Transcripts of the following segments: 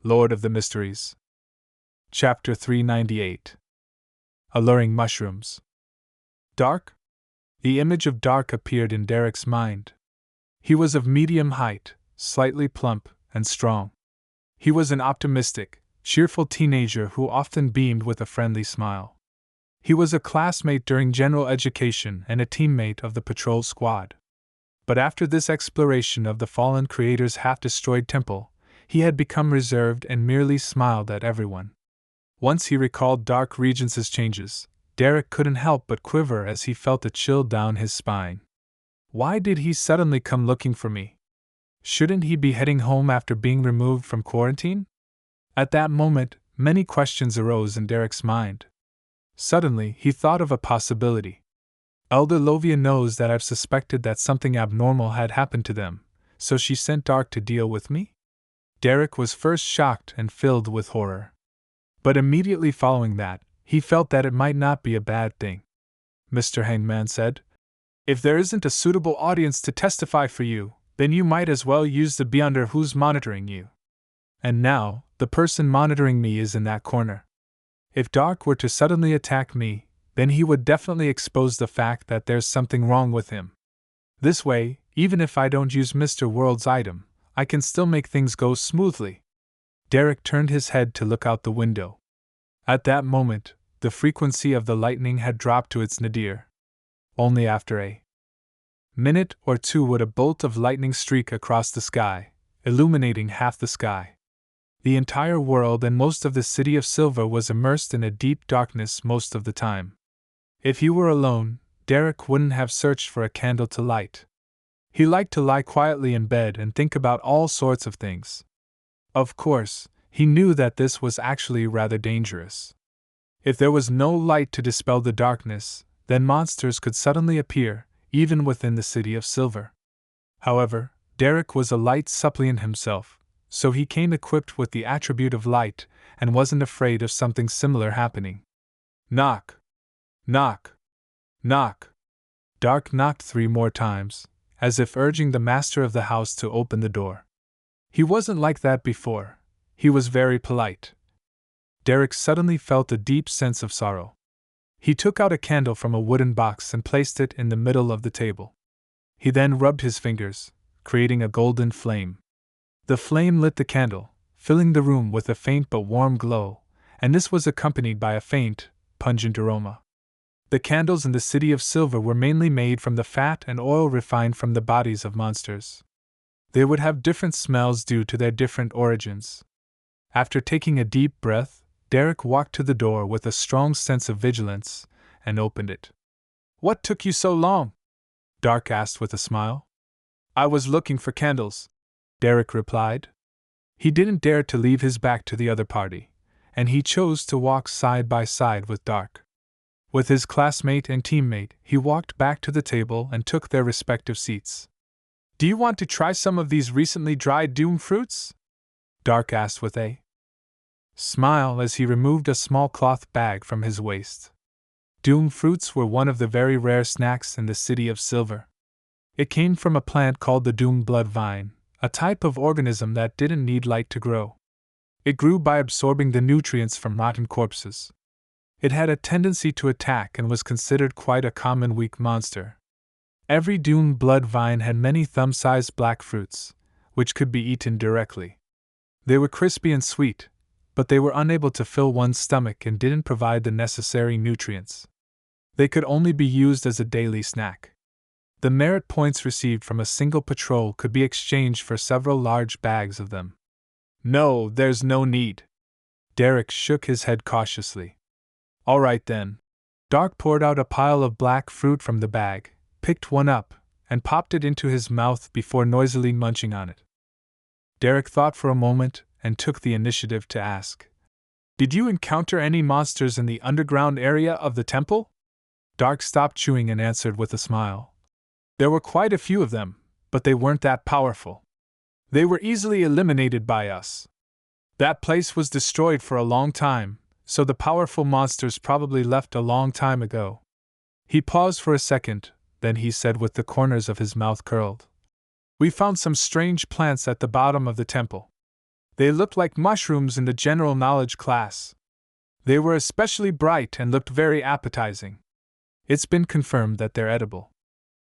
Lord of the Mysteries. Chapter 398. Alluring Mushrooms. Dark? The image of Dark appeared in Derek's mind. He was of medium height, slightly plump, and strong. He was an optimistic, cheerful teenager who often beamed with a friendly smile. He was a classmate during general education and a teammate of the patrol squad. But after this exploration of the fallen creator's half-destroyed temple, he had become reserved and merely smiled at everyone. Once he recalled Dark Regence's changes, Derek couldn't help but quiver as he felt a chill down his spine. Why did he suddenly come looking for me? Shouldn't he be heading home after being removed from quarantine? At that moment, many questions arose in Derek's mind. Suddenly, he thought of a possibility. Elder Lovia knows that I've suspected that something abnormal had happened to them, so she sent Dark to deal with me? Derek was first shocked and filled with horror. But immediately following that, he felt that it might not be a bad thing. Mr. Hangman said, "If there isn't a suitable audience to testify for you, then you might as well use the Beyonder who's monitoring you. And now, the person monitoring me is in that corner. If Dark were to suddenly attack me, then he would definitely expose the fact that there's something wrong with him. This way, even if I don't use Mr. World's item, I can still make things go smoothly." Derek turned his head to look out the window. At that moment, the frequency of the lightning had dropped to its nadir. Only after a minute or two would a bolt of lightning streak across the sky, illuminating half the sky. The entire world and most of the city of Silver was immersed in a deep darkness most of the time. If he were alone, Derek wouldn't have searched for a candle to light. He liked to lie quietly in bed and think about all sorts of things. Of course, he knew that this was actually rather dangerous. If there was no light to dispel the darkness, then monsters could suddenly appear, even within the city of Silver. However, Derek was a light suppliant himself, so he came equipped with the attribute of light and wasn't afraid of something similar happening. Knock! Knock! Knock! Dark knocked 3 more times, as if urging the master of the house to open the door. He wasn't like that before. He was very polite. Derek suddenly felt a deep sense of sorrow. He took out a candle from a wooden box and placed it in the middle of the table. He then rubbed his fingers, creating a golden flame. The flame lit the candle, filling the room with a faint but warm glow, and this was accompanied by a faint, pungent aroma. The candles in the city of Silver were mainly made from the fat and oil refined from the bodies of monsters. They would have different smells due to their different origins. After taking a deep breath, Derek walked to the door with a strong sense of vigilance and opened it. "What took you so long?" Dark asked with a smile. "I was looking for candles," Derek replied. He didn't dare to leave his back to the other party, and he chose to walk side by side with Dark. With his classmate and teammate, he walked back to the table and took their respective seats. "Do you want to try some of these recently dried doom fruits?" Dark asked with a smile as he removed a small cloth bag from his waist. Doom fruits were one of the very rare snacks in the city of Silver. It came from a plant called the doom blood vine, a type of organism that didn't need light to grow. It grew by absorbing the nutrients from rotten corpses. It had a tendency to attack and was considered quite a common weak monster. Every doom blood vine had many thumb-sized black fruits, which could be eaten directly. They were crispy and sweet, but they were unable to fill one's stomach and didn't provide the necessary nutrients. They could only be used as a daily snack. The merit points received from a single patrol could be exchanged for several large bags of them. "No, there's no need." Derek shook his head cautiously. "All right then." Dark poured out a pile of black fruit from the bag, picked one up, and popped it into his mouth before noisily munching on it. Derek thought for a moment and took the initiative to ask, "Did you encounter any monsters in the underground area of the temple?" Dark stopped chewing and answered with a smile. "There were quite a few of them, but they weren't that powerful. They were easily eliminated by us. That place was destroyed for a long time, so the powerful monsters probably left a long time ago." He paused for a second, then he said with the corners of his mouth curled, "We found some strange plants at the bottom of the temple. They looked like mushrooms in the general knowledge class. They were especially bright and looked very appetizing. It's been confirmed that they're edible.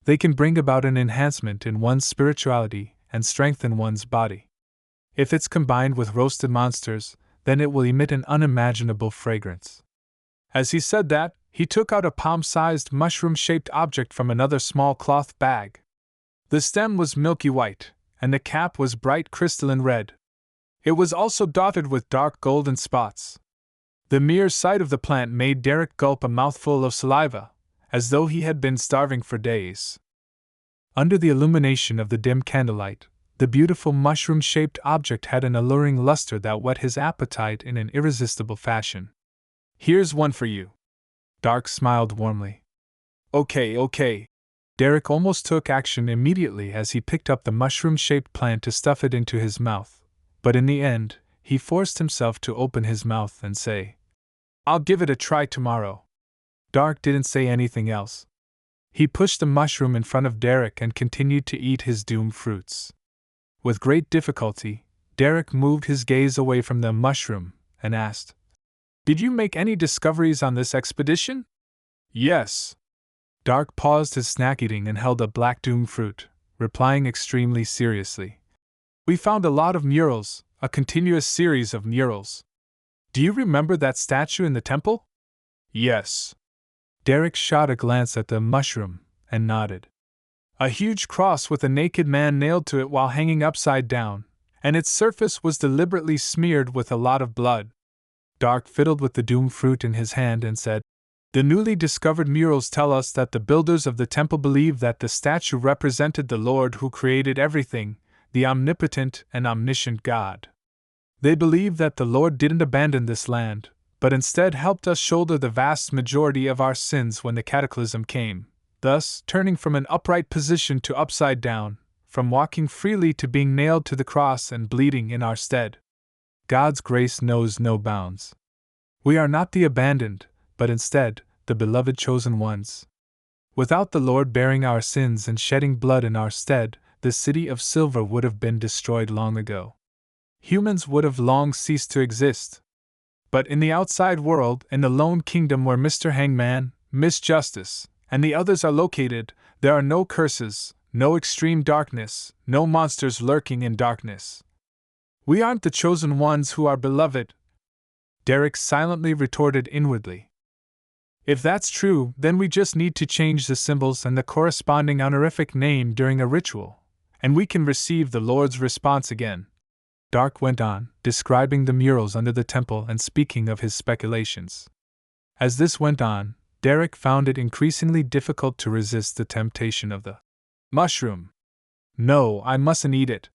They can bring about an enhancement in one's spirituality and strengthen one's body. If it's combined with roasted monsters, then it will emit an unimaginable fragrance. As he said that, he took out a palm-sized mushroom-shaped object from another small cloth bag. The stem was milky white, and the cap was bright crystalline red. It was also dotted with dark golden spots. The mere sight of the plant made Derek gulp a mouthful of saliva, as though he had been starving for days. Under the illumination of the dim candlelight, the beautiful mushroom-shaped object had an alluring luster that whet his appetite in an irresistible fashion. "Here's one for you." Dark smiled warmly. Okay. Derek almost took action immediately as he picked up the mushroom-shaped plant to stuff it into his mouth, but in the end, he forced himself to open his mouth and say, "I'll give it a try tomorrow." Dark didn't say anything else. He pushed the mushroom in front of Derek and continued to eat his doomed fruits. With great difficulty, Derek moved his gaze away from the mushroom and asked, "Did you make any discoveries on this expedition?" "Yes." Dark paused his snack eating and held a black doomed fruit, replying extremely seriously. "We found a lot of murals, a continuous series of murals. Do you remember that statue in the temple?" "Yes." Derek shot a glance at the mushroom and nodded. "A huge cross with a naked man nailed to it while hanging upside down, and its surface was deliberately smeared with a lot of blood." Dark fiddled with the doomed fruit in his hand and said, "The newly discovered murals tell us that the builders of the temple believed that the statue represented the Lord who created everything, the omnipotent and omniscient God. They believe that the Lord didn't abandon this land, but instead helped us shoulder the vast majority of our sins when the cataclysm came, thus turning from an upright position to upside down, from walking freely to being nailed to the cross and bleeding in our stead. God's grace knows no bounds. We are not the abandoned, but instead, the beloved chosen ones. Without the Lord bearing our sins and shedding blood in our stead, the city of silver would have been destroyed long ago. Humans would have long ceased to exist. But in the outside world, in the lone kingdom where Mr. Hangman, Miss Justice, and the others are located, there are no curses, no extreme darkness, no monsters lurking in darkness. We aren't the chosen ones who are beloved." Derek silently retorted inwardly. "If that's true, then we just need to change the symbols and the corresponding honorific name during a ritual, and we can receive the Lord's response again." Dark went on, describing the murals under the temple and speaking of his speculations. As this went on, Derek found it increasingly difficult to resist the temptation of the mushroom. "No, I mustn't eat it.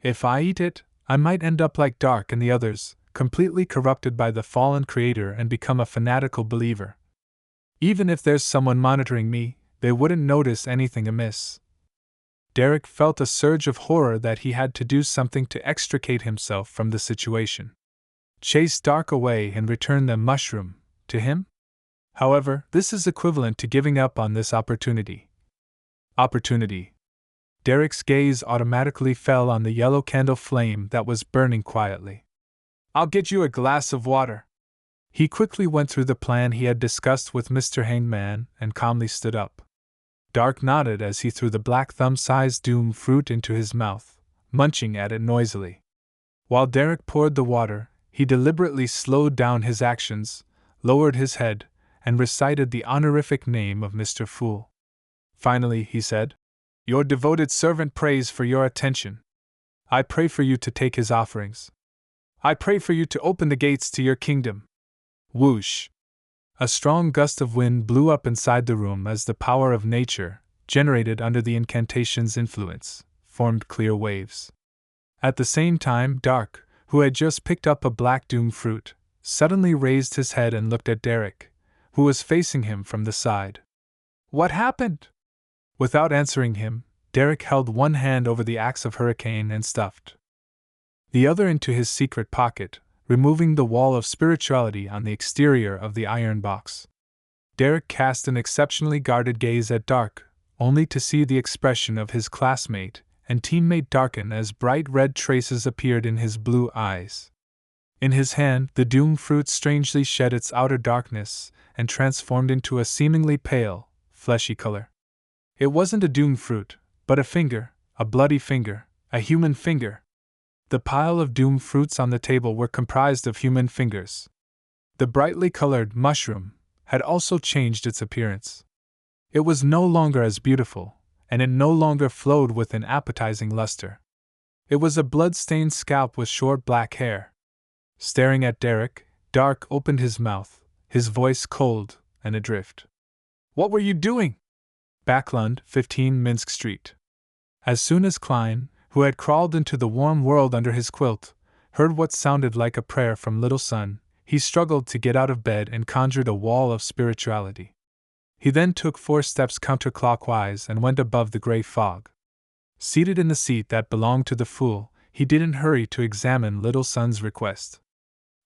If I eat it, I might end up like Dark and the others, completely corrupted by the fallen creator and become a fanatical believer. Even if there's someone monitoring me, they wouldn't notice anything amiss." Derek felt a surge of horror that he had to do something to extricate himself from the situation. Chase Dark away and return the mushroom to him? However, this is equivalent to giving up on this opportunity. Opportunity. Derek's gaze automatically fell on the yellow candle flame that was burning quietly. "I'll get you a glass of water." He quickly went through the plan he had discussed with Mr. Hangman and calmly stood up. Dark nodded as he threw the black thumb-sized doomed fruit into his mouth, munching at it noisily. While Derek poured the water, he deliberately slowed down his actions, lowered his head, and recited the honorific name of Mr. Fool. Finally, he said, "Your devoted servant prays for your attention. I pray for you to take his offerings. I pray for you to open the gates to your kingdom." Whoosh! A strong gust of wind blew up inside the room as the power of nature, generated under the incantation's influence, formed clear waves. At the same time, Dark, who had just picked up a black doomed fruit, suddenly raised his head and looked at Derek, who was facing him from the side. "What happened?" Without answering him, Derek held one hand over the axe of hurricane and stuffed the other into his secret pocket, removing the wall of spirituality on the exterior of the iron box. Derek cast an exceptionally guarded gaze at Dark, only to see the expression of his classmate, and teammate darken as bright red traces appeared in his blue eyes. In his hand, the doom fruit strangely shed its outer darkness and transformed into a seemingly pale, fleshy color. It wasn't a doom fruit, but a finger, a bloody finger, a human finger. The pile of doom fruits on the table were comprised of human fingers. The brightly colored mushroom had also changed its appearance. It was no longer as beautiful, and it no longer flowed with an appetizing luster. It was a blood-stained scalp with short black hair. Staring at Derek, Dark opened his mouth, his voice cold and adrift. "What were you doing?" Backlund, 15 Minsk Street. As soon as Klein, who had crawled into the warm world under his quilt, heard what sounded like a prayer from Little Sun, he struggled to get out of bed and conjured a wall of spirituality. He then took 4 steps counterclockwise and went above the gray fog. Seated in the seat that belonged to the fool, he didn't hurry to examine Little Sun's request.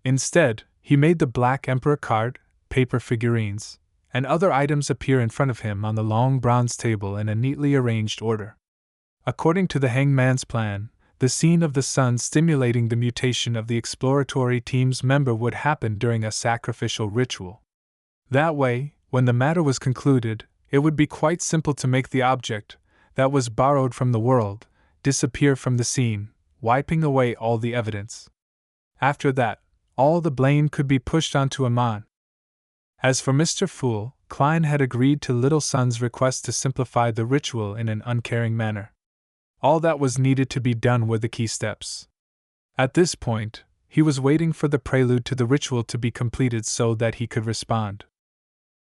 Instead, he made the Black Emperor card, paper figurines, and other items appear in front of him on the long bronze table in a neatly arranged order. According to the hangman's plan, the scene of the sun stimulating the mutation of the exploratory team's member would happen during a sacrificial ritual. That way, when the matter was concluded, it would be quite simple to make the object, that was borrowed from the world, disappear from the scene, wiping away all the evidence. After that, all the blame could be pushed onto Amon. As for Mr. Fool, Klein had agreed to Little Sun's request to simplify the ritual in an uncaring manner. All that was needed to be done were the key steps. At this point, he was waiting for the prelude to the ritual to be completed so that he could respond.